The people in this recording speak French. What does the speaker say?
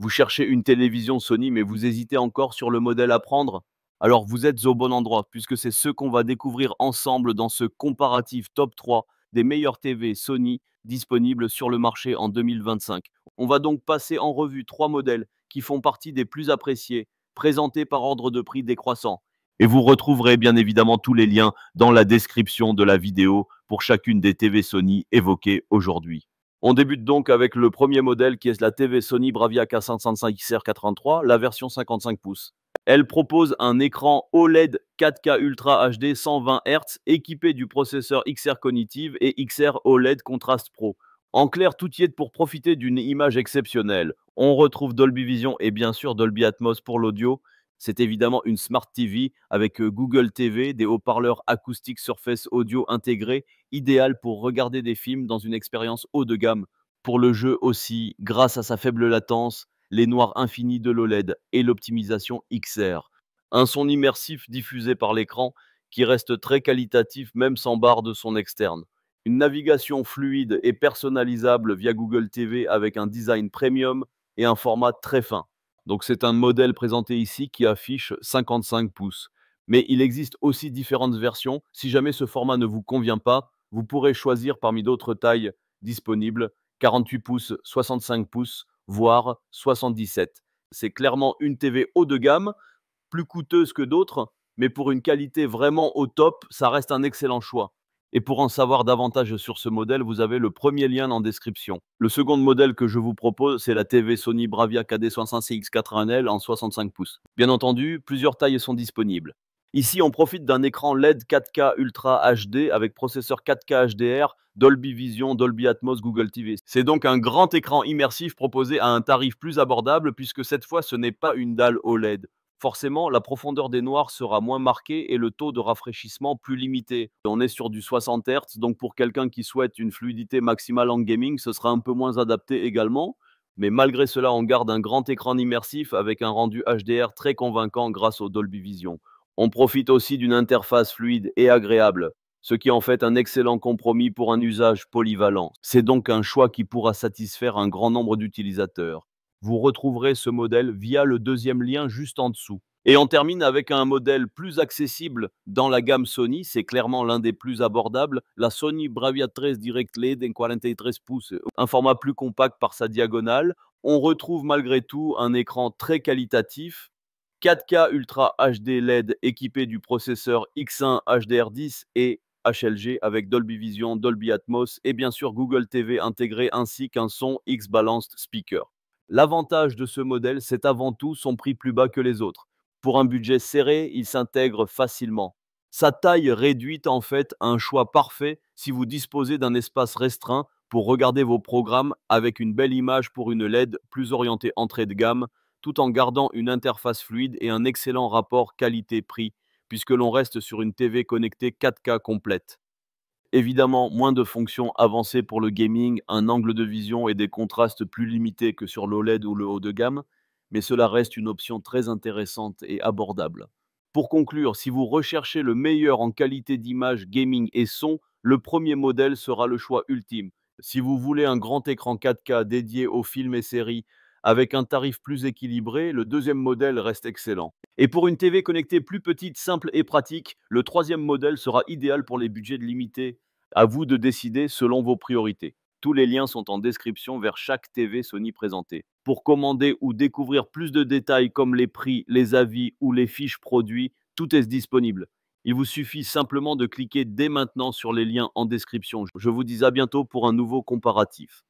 Vous cherchez une télévision Sony, mais vous hésitez encore sur le modèle à prendre? Alors vous êtes au bon endroit, puisque c'est ce qu'on va découvrir ensemble dans ce comparatif top 3 des meilleures TV Sony disponibles sur le marché en 2025. On va donc passer en revue 3 modèles qui font partie des plus appréciés, présentés par ordre de prix décroissant. Et vous retrouverez bien évidemment tous les liens dans la description de la vidéo pour chacune des TV Sony évoquées aujourd'hui. On débute donc avec le premier modèle qui est la TV Sony Bravia K505XR83, la version 55 pouces. Elle propose un écran OLED 4K Ultra HD 120 Hz équipé du processeur XR Cognitive et XR OLED Contrast Pro. En clair, tout y est pour profiter d'une image exceptionnelle. On retrouve Dolby Vision et bien sûr Dolby Atmos pour l'audio. C'est évidemment une Smart TV avec Google TV, des haut-parleurs acoustiques Surface Audio intégrés, idéal pour regarder des films dans une expérience haut de gamme. Pour le jeu aussi, grâce à sa faible latence, les noirs infinis de l'OLED et l'optimisation XR. Un son immersif diffusé par l'écran qui reste très qualitatif même sans barre de son externe. Une navigation fluide et personnalisable via Google TV avec un design premium et un format très fin. Donc c'est un modèle présenté ici qui affiche 55 pouces. Mais il existe aussi différentes versions. Si jamais ce format ne vous convient pas, vous pourrez choisir parmi d'autres tailles disponibles 48 pouces, 65 pouces, voire 77. C'est clairement une TV haut de gamme, plus coûteuse que d'autres, mais pour une qualité vraiment au top, ça reste un excellent choix. Et pour en savoir davantage sur ce modèle, vous avez le premier lien en description. Le second modèle que je vous propose, c'est la TV Sony Bravia KD65CX81L en 65 pouces. Bien entendu, plusieurs tailles sont disponibles. Ici, on profite d'un écran LED 4K Ultra HD avec processeur 4K HDR, Dolby Vision, Dolby Atmos, Google TV. C'est donc un grand écran immersif proposé à un tarif plus abordable puisque cette fois, ce n'est pas une dalle OLED. Forcément, la profondeur des noirs sera moins marquée et le taux de rafraîchissement plus limité. On est sur du 60 Hz, donc pour quelqu'un qui souhaite une fluidité maximale en gaming, ce sera un peu moins adapté également. Mais malgré cela, on garde un grand écran immersif avec un rendu HDR très convaincant grâce au Dolby Vision. On profite aussi d'une interface fluide et agréable, ce qui en fait un excellent compromis pour un usage polyvalent. C'est donc un choix qui pourra satisfaire un grand nombre d'utilisateurs. Vous retrouverez ce modèle via le deuxième lien juste en dessous. Et on termine avec un modèle plus accessible dans la gamme Sony, c'est clairement l'un des plus abordables, la Sony Bravia 13 Direct LED en 43 pouces, un format plus compact par sa diagonale. On retrouve malgré tout un écran très qualitatif, 4K Ultra HD LED équipé du processeur X1 HDR10 et HLG avec Dolby Vision, Dolby Atmos et bien sûr Google TV intégré ainsi qu'un son X-Balanced Speaker. L'avantage de ce modèle, c'est avant tout son prix plus bas que les autres. Pour un budget serré, il s'intègre facilement. Sa taille réduite en fait un choix parfait si vous disposez d'un espace restreint pour regarder vos programmes avec une belle image pour une LED plus orientée entrée de gamme, tout en gardant une interface fluide et un excellent rapport qualité-prix, puisque l'on reste sur une TV connectée 4K complète. Évidemment, moins de fonctions avancées pour le gaming, un angle de vision et des contrastes plus limités que sur l'OLED ou le haut de gamme, mais cela reste une option très intéressante et abordable. Pour conclure, si vous recherchez le meilleur en qualité d'image, gaming et son, le premier modèle sera le choix ultime. Si vous voulez un grand écran 4K dédié aux films et séries avec un tarif plus équilibré, le deuxième modèle reste excellent. Et pour une TV connectée plus petite, simple et pratique, le troisième modèle sera idéal pour les budgets limités. À vous de décider selon vos priorités. Tous les liens sont en description vers chaque TV Sony présentée. Pour commander ou découvrir plus de détails comme les prix, les avis ou les fiches produits, tout est disponible. Il vous suffit simplement de cliquer dès maintenant sur les liens en description. Je vous dis à bientôt pour un nouveau comparatif.